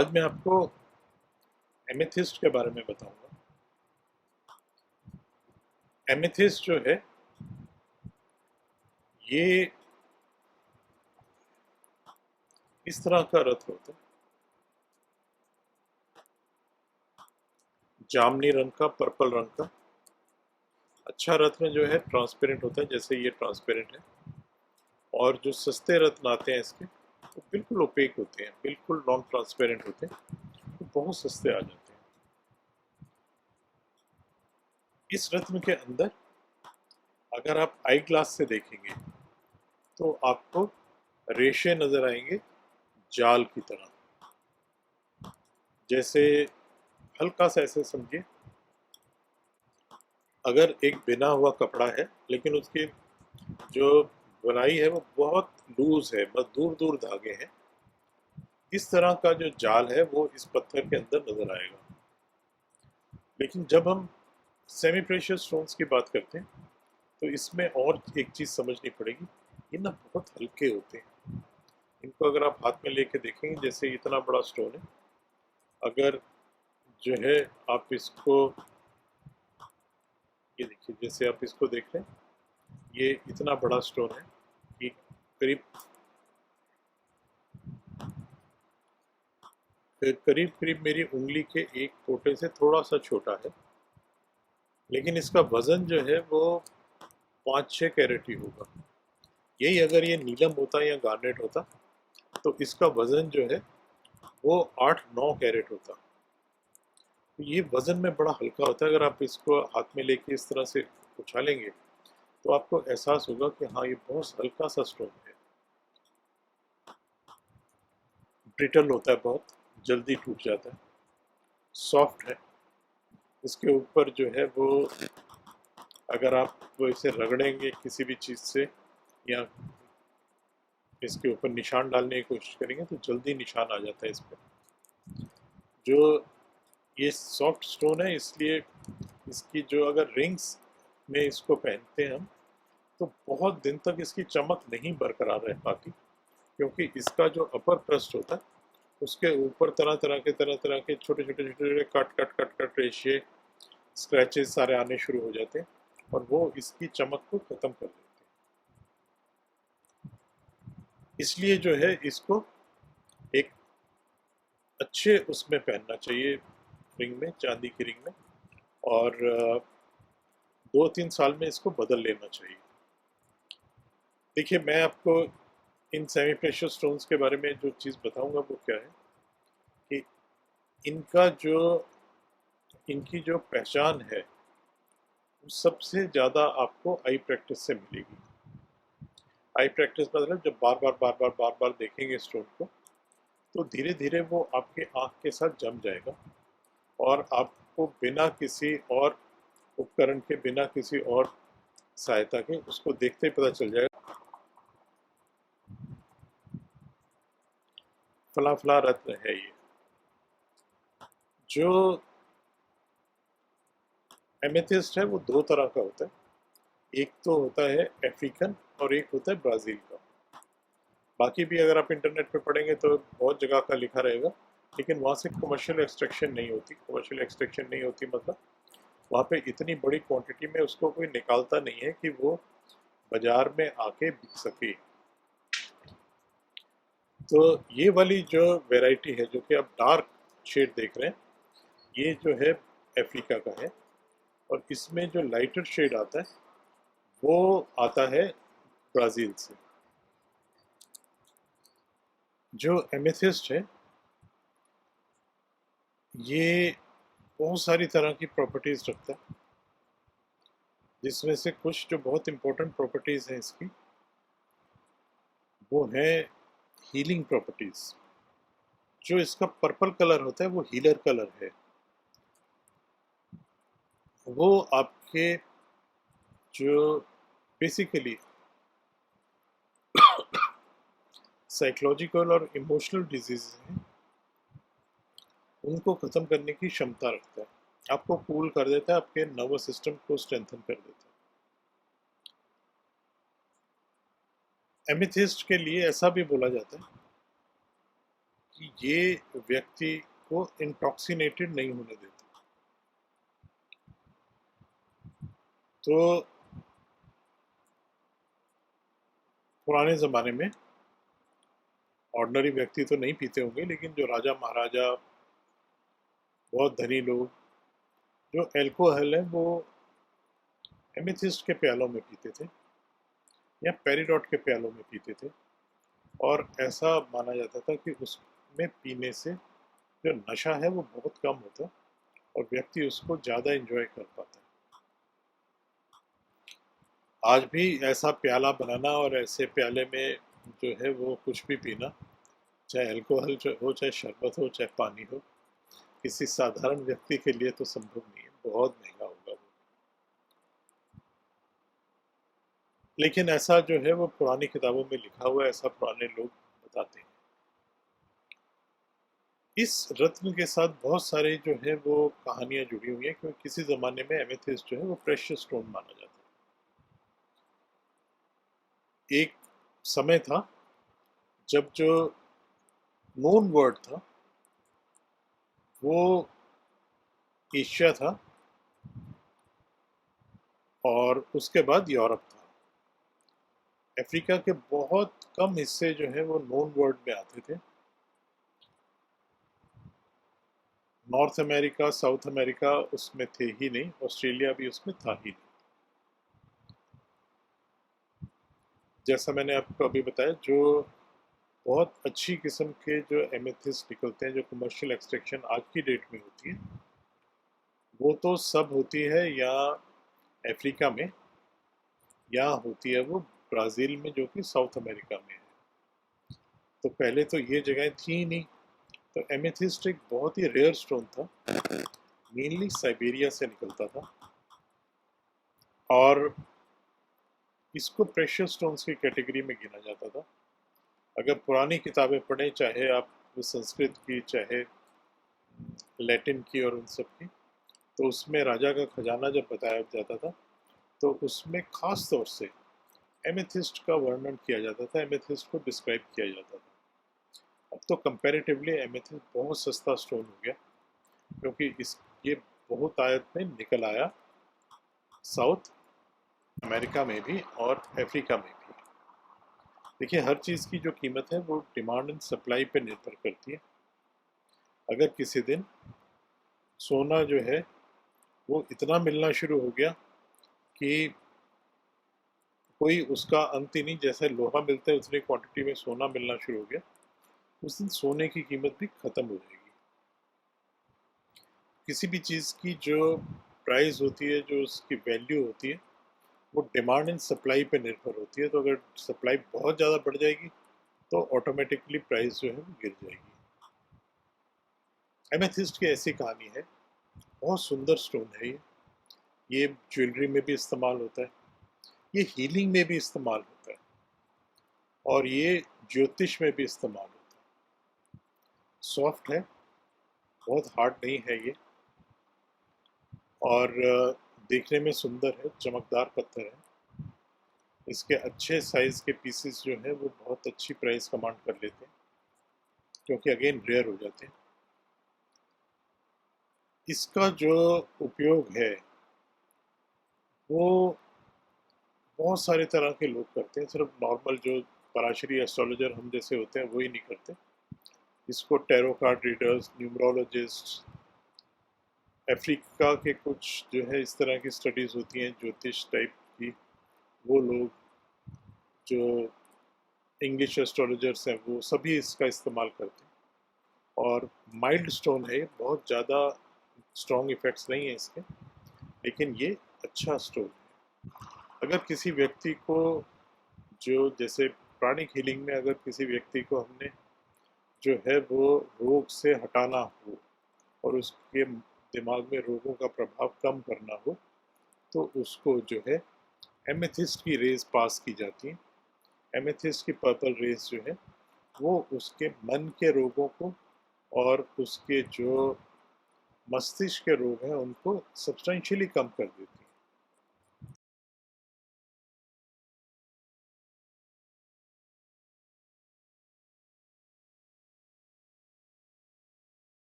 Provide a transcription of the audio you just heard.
आज मैं आपको एमेथिस्ट के बारे में बताऊंगा। एमेथिस्ट जो है ये इस तरह का रत्न होता है, जामनी रंग का, पर्पल रंग का। अच्छा रत्न जो है ट्रांसपेरेंट होता है, जैसे ये ट्रांसपेरेंट है। और जो सस्ते रत्न आते हैं इसके, वो बिल्कुल ओपेक होते हैं, बिल्कुल नॉन ट्रांसपेरेंट होते हैं, वो बहुत सस्ते आ जाते हैं। इस रत्न के अंदर अगर आप आई ग्लास से देखेंगे तो आपको रेशे नजर आएंगे, जाल की तरह। जैसे हल्का सा ऐसे समझिए, अगर एक बिना हुआ कपड़ा है लेकिन उसकी जो बुनाई है वो बहुत लूज है, बस दूर दूर धागे हैं, इस तरह का जो जाल है वो इस पत्थर के अंदर नजर आएगा। लेकिन जब हम सेमी प्रेशियस स्टोन्स की बात करते हैं तो इसमें और एक चीज समझनी पड़ेगी, ये ना बहुत हल्के होते हैं। इनको अगर आप हाथ में लेके देखेंगे, जैसे इतना बड़ा स्टोन है, अगर जो है आप इसको, ये देखिए जैसे आप इसको देख रहे हैं, ये इतना बड़ा स्टोन है कि करीब करीब करीब मेरी उंगली के एक पोटे से थोड़ा सा छोटा है। लेकिन इसका वजन जो है वो 5-6 कैरेट ही होगा। यही अगर ये नीलम होता या गार्नेट होता तो इसका वजन जो है वो 8-9 कैरेट होता। तो ये वजन में बड़ा हल्का होता है। अगर आप इसको हाथ में लेके इस तरह से उछालेंगे तो आपको एहसास होगा कि हाँ, ये बहुत हल्का सा स्टोन है। ब्रिटल होता है, बहुत जल्दी टूट जाता है, सॉफ्ट है। इसके ऊपर जो है वो, अगर आप वो इसे रगड़ेंगे किसी भी चीज़ से या इसके ऊपर निशान डालने की कोशिश करेंगे तो जल्दी निशान आ जाता है इस पर। जो ये सॉफ्ट स्टोन है, इसलिए इसकी जो अगर रिंग्स में इसको पहनते हैं हम तो बहुत दिन तक इसकी चमक नहीं बरकरार रह पाती, क्योंकि इसका जो अपर क्रस्ट होता है उसके ऊपर तरह तरह के छोटे छोटे छोटे छोटे कट कट कट कट रेशे, स्क्रैचेस सारे आने शुरू हो जाते हैं और वो इसकी चमक को खत्म कर देते हैं। इसलिए जो है इसको एक अच्छे उसमें पहनना चाहिए, रिंग में, चांदी की रिंग में। और 2-3 साल में इसको बदल लेना चाहिए। देखिए, मैं आपको इन सेमी प्रेशियस स्टोन्स के बारे में जो चीज़ बताऊंगा वो क्या है कि इनका जो इनकी जो पहचान है वो सबसे ज़्यादा आपको आई प्रैक्टिस से मिलेगी। आई प्रैक्टिस मतलब जब बार बार बार बार बार बार देखेंगे स्टोन को तो धीरे धीरे वो आपके आँख के साथ जम जाएगा और आपको बिना किसी और उपकरण के, बिना किसी और सहायता के उसको देखते ही पता चल जाएगा फला फला रत्न है ये। जो एमेथिस्ट है वो दो तरह का होता है, एक तो होता है अफ्रीकन और एक होता है ब्राज़ील का। बाकी भी अगर आप इंटरनेट पे पढ़ेंगे तो बहुत जगह का लिखा रहेगा, लेकिन वहाँ से कमर्शियल एक्सट्रैक्शन नहीं होती। कमर्शियल एक्सट्रैक्शन नहीं होती मतलब वहाँ पे इतनी बड़ी क्वांटिटी में उसको कोई निकालता नहीं है कि वो बाजार में आके बिक सके। तो ये वाली जो वैरायटी है जो कि आप डार्क शेड देख रहे हैं, ये जो है अफ्रीका का है। और इसमें जो लाइटर शेड आता है वो आता है ब्राज़ील से। जो एमेथिस्ट है ये बहुत सारी तरह की प्रॉपर्टीज रखता है, जिसमें से कुछ जो बहुत इंपॉर्टेंट प्रॉपर्टीज हैं इसकी वो है हीलिंग प्रॉपर्टीज। जो इसका पर्पल कलर होता है वो हीलर कलर है। वो आपके जो बेसिकली साइकोलॉजिकल और इमोशनल डिजीज हैं उनको ख़त्म करने की क्षमता रखता है। आपको कूल कर देता है, आपके नर्वस सिस्टम को स्ट्रेंथन कर देता है। एमेथिस्ट के लिए ऐसा भी बोला जाता है कि ये व्यक्ति को इंटॉक्सिनेटेड नहीं होने देता। तो पुराने ज़माने में ऑर्डिनरी व्यक्ति तो नहीं पीते होंगे, लेकिन जो राजा महाराजा, बहुत धनी लोग, जो एल्कोहल है वो एमेथिस्ट के प्यालों में पीते थे या पेरिडॉट के प्यालों में पीते थे। और ऐसा माना जाता था कि उसमें पीने से जो नशा है वो बहुत कम होता है और व्यक्ति उसको ज़्यादा एंजॉय कर पाता है। आज भी ऐसा प्याला बनाना और ऐसे प्याले में जो है वो कुछ भी पीना, चाहे अल्कोहल हो, चाहे शरबत हो, चाहे पानी हो, किसी साधारण व्यक्ति के लिए तो संभव नहीं है, बहुत महंगा होगा वो। लेकिन ऐसा जो है वो पुरानी किताबों में लिखा हुआ है, ऐसा पुराने लोग बताते हैं। इस रत्न के साथ बहुत सारे जो है वो कहानियां जुड़ी हुई हैं, क्योंकि किसी ज़माने में एमेथिस्ट जो है वो प्रेशियस स्टोन माना जाता है। एक समय था जब जो नोन वर्ल्ड था वो एशिया था और उसके बाद यूरोप था। अफ्रीका के बहुत कम हिस्से जो है वो नोन वर्ल्ड में आते थे। नॉर्थ अमेरिका, साउथ अमेरिका उसमें थे ही नहीं, ऑस्ट्रेलिया भी उसमें था ही नहीं। जैसा मैंने आपको अभी बताया, जो बहुत अच्छी किस्म के जो एमेथिस्ट निकलते हैं, जो कमर्शियल एक्सट्रैक्शन आज की डेट में होती है, वो तो सब होती है या अफ्रीका में या होती है वो ब्राज़ील में, जो कि साउथ अमेरिका में है। तो पहले तो ये जगह थी ही नहीं। तो एमेथिस्ट एक बहुत ही रेयर स्टोन था, मेनली साइबेरिया से निकलता था और इसको प्रेशियस स्टोन्स की कैटेगरी में गिना जाता था। अगर पुरानी किताबें पढ़ें, चाहे आप संस्कृत की, चाहे लैटिन की और उन सब की, तो उसमें राजा का खजाना जब बताया जाता था तो उसमें खास तौर से एमेथिस्ट का वर्णन किया जाता था, एमेथिस्ट को डिस्क्राइब किया जाता था। अब तो कंपैरेटिवली एमेथिस्ट बहुत सस्ता स्टोन हो गया, क्योंकि ये बहुत आयत में निकल आया साउथ अमेरिका में भी और अफ्रीका में भी। देखिए, हर चीज़ की जो कीमत है वो डिमांड एंड सप्लाई पे निर्भर करती है। अगर किसी दिन सोना जो है वो इतना मिलना शुरू हो गया कि कोई उसका अंत ही नहीं, जैसे लोहा मिलता है उतनी क्वांटिटी में सोना मिलना शुरू हो गया, उस दिन सोने की कीमत भी खत्म हो जाएगी। किसी भी चीज़ की जो प्राइस होती है, जो उसकी वैल्यू होती है, वो डिमांड एंड सप्लाई पे निर्भर होती है। तो अगर सप्लाई बहुत ज़्यादा बढ़ जाएगी तो ऑटोमेटिकली प्राइस जो है वो गिर जाएगी। एमेथिस्ट की ऐसी कहानी है, बहुत सुंदर स्टोन है ये ज्वेलरी में भी इस्तेमाल होता है, ये हीलिंग में भी इस्तेमाल होता है और ये ज्योतिष में भी इस्तेमाल होता है। सॉफ्ट है, बहुत हार्ड नहीं है ये, और देखने में सुंदर है, चमकदार पत्थर है। इसके अच्छे साइज के पीसेस जो है वो बहुत अच्छी प्राइस कमांड कर लेते हैं, क्योंकि अगेन रेयर हो जाते हैं। इसका जो उपयोग है वो बहुत सारे तरह के लोग करते हैं, सिर्फ नॉर्मल जो पराशरी एस्ट्रोलॉजर हम जैसे होते हैं वही नहीं करते। इसको tarot card readers, numerologist, Africa के कुछ जो है इस तरह की स्टडीज़ होती हैं ज्योतिष टाइप की, वो लोग, जो इंग्लिश एस्ट्रोलॉजर्स हैं, वो सभी इसका इस्तेमाल करते हैं। और माइल्ड स्टोन है, बहुत ज़्यादा स्ट्रॉन्ग इफेक्ट्स नहीं है इसके, लेकिन ये अच्छा स्टोन है। अगर किसी व्यक्ति को जो जैसे प्राणिक हीलिंग में अगर किसी व्यक्ति को हमने जो है वो रोग से हटाना हो और उसके दिमाग में रोगों का प्रभाव कम करना हो, तो उसको जो है एमेथिस्ट की रेज पास की जाती है। एमेथिस्ट की पर्पल रेज जो है वो उसके मन के रोगों को और उसके जो मस्तिष्क के रोग हैं उनको सब्सटेंशियली कम कर देती है।